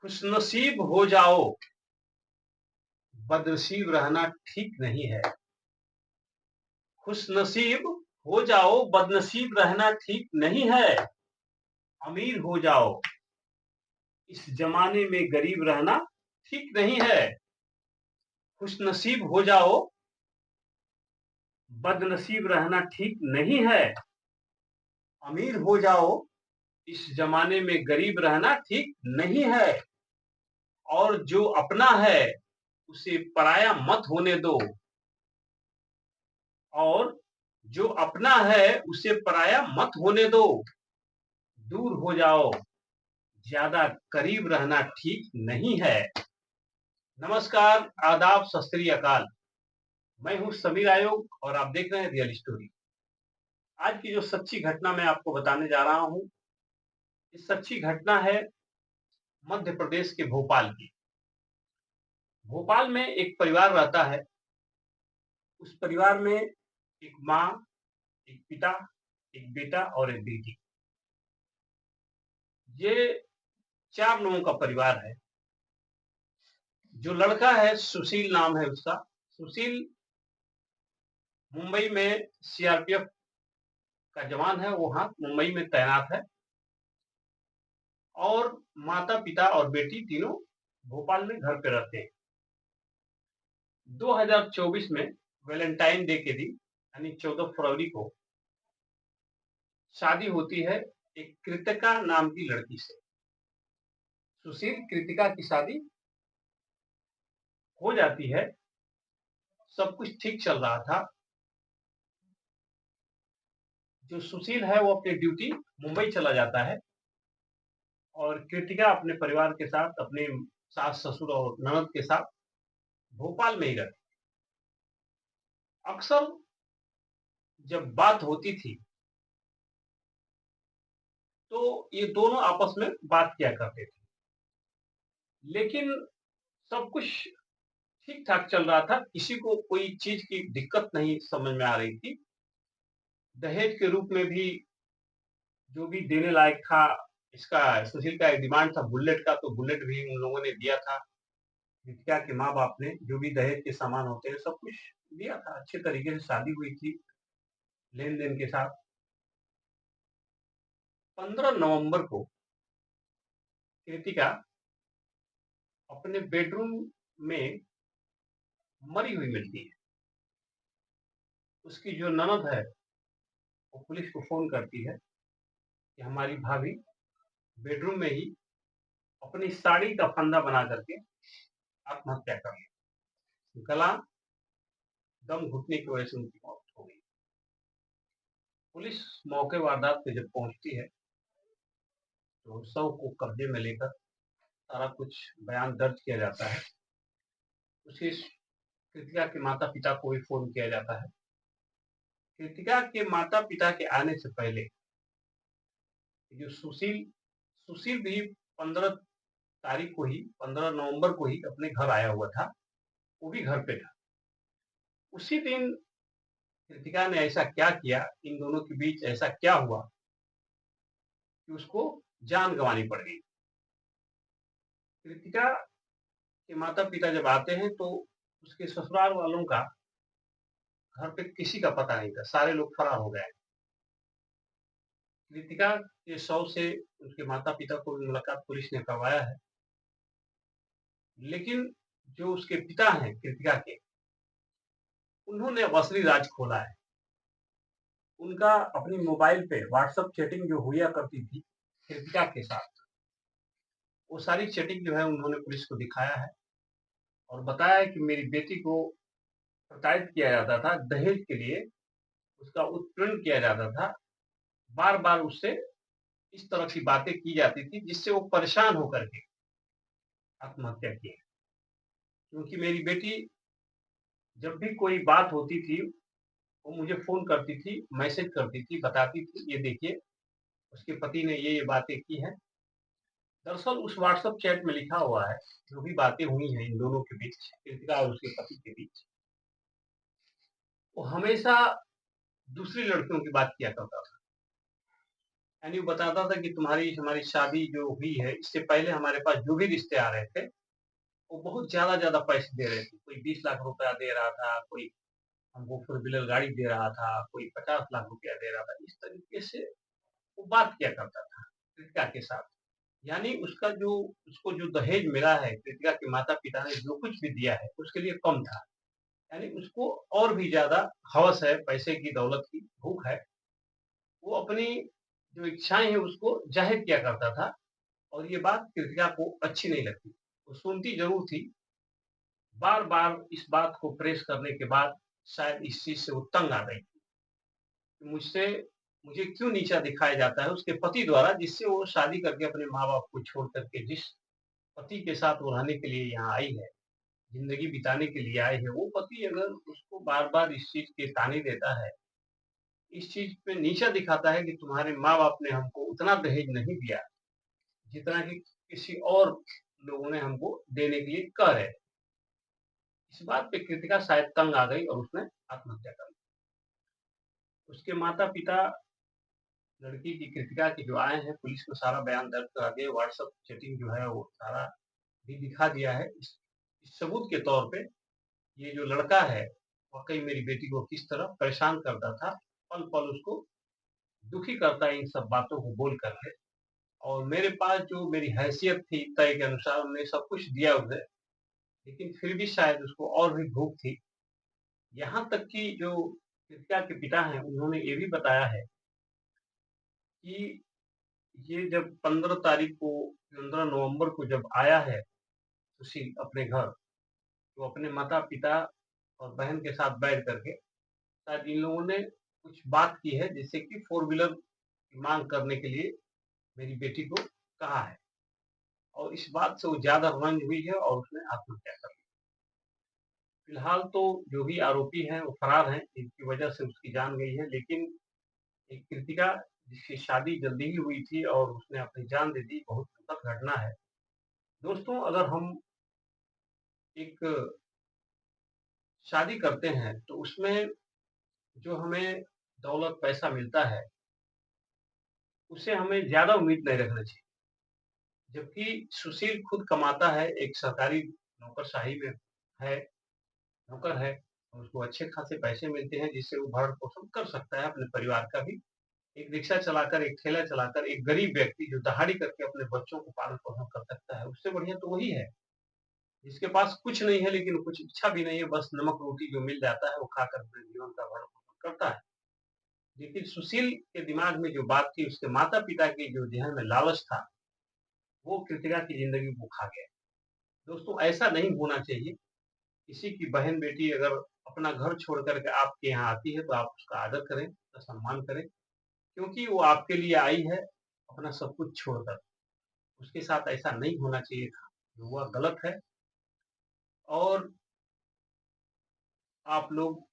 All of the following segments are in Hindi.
खुशनसीब हो जाओ, बदनसीब रहना ठीक नहीं है। खुशनसीब हो जाओ, बदनसीब रहना ठीक नहीं है। अमीर हो जाओ, इस जमाने में गरीब रहना ठीक नहीं है। खुशनसीब हो जाओ, बदनसीब रहना ठीक नहीं है। अमीर हो जाओ, इस जमाने में गरीब रहना ठीक नहीं है। और जो अपना है उसे पराया मत होने दो। और जो अपना है उसे पराया मत होने दो। दूर हो जाओ, ज्यादा करीब रहना ठीक नहीं है। नमस्कार, आदाब, सत श्री अकाल। मैं हूं समीर आयोग और आप देख रहे हैं रियल स्टोरी। आज की जो सच्ची घटना मैं आपको बताने जा रहा हूं, इस सच्ची घटना है मध्य प्रदेश के भोपाल की। भोपाल में एक परिवार रहता है। उस परिवार में एक माँ, एक पिता, एक बेटा और एक बेटी। ये 4 लोगों का परिवार है। जो लड़का है सुशील नाम है उसका। सुशील मुंबई में सीआरपीएफ का जवान है, वो वहां मुंबई में तैनात है। और माता पिता और बेटी तीनों भोपाल में घर पे रहते हैं। 2024 में वैलेंटाइन डे के दिन यानी 14 फरवरी को शादी होती है एक कृतिका नाम की लड़की से। सुशील कृतिका की शादी हो जाती है। सब कुछ ठीक चल रहा था। जो सुशील है वो अपनी ड्यूटी मुंबई चला जाता है और कृतिका अपने परिवार के साथ, अपने सास ससुर और ननद के साथ भोपाल में ही रहती। अक्सर जब बात होती थी तो ये दोनों आपस में बात किया करते थे। लेकिन सब कुछ ठीक ठाक चल रहा था, किसी को कोई चीज की दिक्कत नहीं समझ में आ रही थी। दहेज के रूप में भी जो भी देने लायक था, इसका सुशील का एक डिमांड था बुलेट का, तो बुलेट भी उन लोगों ने दिया था। कृतिका के माँ बाप ने जो भी दहेज के सामान होते हैं सब कुछ दिया था। अच्छे तरीके से शादी हुई थी लेन देन के साथ। 15 नवंबर को कृतिका अपने बेडरूम में मरी हुई मिलती है। उसकी जो ननद है वो पुलिस को फोन करती है कि हमारी भाभी बेडरूम में ही अपनी साड़ी का फंदा बना करके आत्महत्या कर ली। गला दम घुटने की वजह से उनकी मौत हो गई। पुलिस मौके वारदात पे जब पहुंचती है तो शव को कब्जे में लेकर सारा कुछ बयान दर्ज किया जाता है। उसकी कृतिका के माता पिता को भी फोन किया जाता है। कृतिका के माता पिता के आने से पहले जो सुशील सुशील भी 15 तारीख को ही, 15 नवंबर को ही अपने घर आया हुआ था। वो भी घर पे था। उसी दिन कृतिका ने ऐसा क्या किया, इन दोनों के बीच ऐसा क्या हुआ कि उसको जान गंवानी पड़ गई। कृतिका के माता पिता जब आते हैं तो उसके ससुराल वालों का घर पे किसी का पता नहीं था, सारे लोग फरार हो गए। कृतिका के शव से उसके माता पिता को मुलाकात पुलिस ने करवाया है। लेकिन जो उसके पिता हैं कृतिका के, उन्होंने अब असली राज खोला है। उनका अपनी मोबाइल पे व्हाट्सएप चैटिंग जो हुआ करती थी कृतिका के साथ, वो सारी चैटिंग जो है उन्होंने पुलिस को दिखाया है और बताया है कि मेरी बेटी को प्रताड़ित किया जाता था, दहेज के लिए उसका उत्पीड़न किया जाता था। बार बार उससे इस तरह की बातें की जाती थी जिससे वो परेशान होकर के आत्महत्या की। क्योंकि मेरी बेटी जब भी कोई बात होती थी वो मुझे फोन करती थी, मैसेज करती थी, बताती थी ये देखिए उसके पति ने ये बातें की हैं। दरअसल उस व्हाट्सएप चैट में लिखा हुआ है जो भी बातें हुई हैं इन दोनों के बीच, कृतिका और उसके पति के बीच, वो हमेशा दूसरी लड़कियों की बात किया करता था। यानी वो बताता था कि तुम्हारी हमारी शादी जो हुई है, इससे पहले हमारे पास जो भी रिश्ते आ रहे थे, वो बहुत ज़्यादा-ज़्यादा पैसे दे रहे थे। कोई 20 लाख रुपया दे रहा था, कोई हमको फ़ोर व्हीलर गाड़ी दे रहा था, कोई 50 लाख रुपया दे रहा था। इस तरीके से वो बात किया करता था कृतिका के साथ। यानी उसको जो दहेज मिला है, कृतिका के माता-पिता ने जो कुछ भी दिया है, उसके लिए कम था। यानी उसको और भी ज़्यादा हवस है, पैसे की, दौलत की भूख है। वो अपनी जो इच्छाएँ हैं उसको ज़ाहिर किया करता था और ये बात कृतिका को अच्छी नहीं लगती। वो सुनती ज़रूर थी, बार-बार इस बात को प्रेस करने के बाद शायद इस चीज़ से वो तंग आ गई कि मुझे क्यों नीचा दिखाया जाता है उसके पति द्वारा, जिससे वो शादी करके अपने माँ-बाप को छोड़ कर के जिस पति के साथ वो रहने के लिए यहाँ आई है, ज़िंदगी बिताने के लिए आई है, वो पति अगर उसको बार-बार इस चीज़ के ताने देता है, इस चीज़ पे नीचा दिखाता है कि तुम्हारे माँ-बाप ने हमको उतना दहेज नहीं दिया, जितना कि किसी और लोगों ने हमको देने के लिए कह रहे हैं। इस बात पे कृतिका शायद तंग आ गई और उसने आत्महत्या कर ली। उसके माता-पिता लड़की की कृतिका के जो आए हैं, पुलिस में सारा बयान दर्ज करा दिए, व्हाट्सएप चैटिंग जो है वो सारा भी दिखा दिया है। इस सबूत के तौर पे ये जो लड़का है, वाक़ई मेरी बेटी को किस तरह परेशान करता था, पल-पल उसको दुखी करता है इन सब बातों को बोल कर के। और मेरे पास जो मेरी हैसियत थी तय के अनुसार हमने सब कुछ दिया उसे, लेकिन फिर भी शायद उसको और भी भूख थी। यहाँ तक कि जो कृतिका के पिता हैं, उन्होंने ये भी बताया है कि ये जब 15 तारीख को 15 नवंबर को जब आया है सुशील अपने घर, तो अपने माता-पिता और बहन के साथ बैठ कर के शायद इन लोगों ने कुछ बात की है जिससे कि फ़ोर व्हीलर की माँग करने के लिए मेरी बेटी को कहा है और इस बात से वो ज़्यादा रंज हुई है और उसने आत्महत्या कर ली। फिलहाल तो जो भी आरोपी हैं वो फरार हैं, इनकी वजह से उसकी जान गई है, लेकिन एक कृतिका जिसकी शादी जल्दी ही हुई थी और उसने अपनी जान दे दी, बहुत दुखद घटना है। दोस्तों, अगर हम एक शादी करते हैं, तो उसमें जो हमें दौलत, पैसा मिलता है, उससे हमें ज़्यादा उम्मीद नहीं रखना चाहिए। जबकि सुशील खुद कमाता है, एक सरकारी नौकरशाही में है, नौकर है और उसको अच्छे खासे पैसे मिलते हैं, जिससे वो भरण-पोषण कर सकता है अपने परिवार का भी। एक रिक्शा चलाकर, एक ठेला चलाकर, एक गरीब व्यक्ति जो दहाड़ी करके अपने बच्चों को पालन-पोषण कर सकता है, उससे बढ़िया तो वही है। जिसके पास कुछ नहीं है, लेकिन कुछ इच्छा भी नहीं है, बस नमक-रोटी जो मिल जाता है, वो खाकर अपने जीवन का भरण-पोषण करता है। लेकिन सुशील के दिमाग में जो बात थी, उसके माता-पिता के जो ज़हन में लालच था, वो कृतिका की ज़िंदगी को खा गया। दोस्तों, ऐसा नहीं होना चाहिए। किसी की बहन-बेटी अगर अपना घर छोड़ कर के आपके यहाँ आती है, तो आप उसका आदर करें, उसका सम्मान करें, क्योंकि वो आपके लिए आई है, अपना सब कुछ छोड़कर। उसके साथ ऐसा नहीं होना चाहिए था। जो हुआ गलत है और आप लोग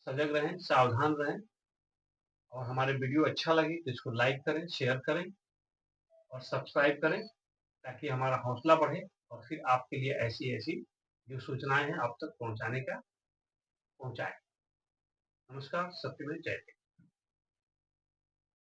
सजग रहें, सावधान रहें और हमारे वीडियो अच्छा लगे तो इसको लाइक करें, शेयर करें और सब्सक्राइब करें ताकि हमारा हौसला बढ़े और फिर आपके लिए ऐसी-ऐसी जो सूचनाएँ हैं आप तक पहुँचाने का पहुँचाएँ। नमस्कार, सत्यमेव जयते।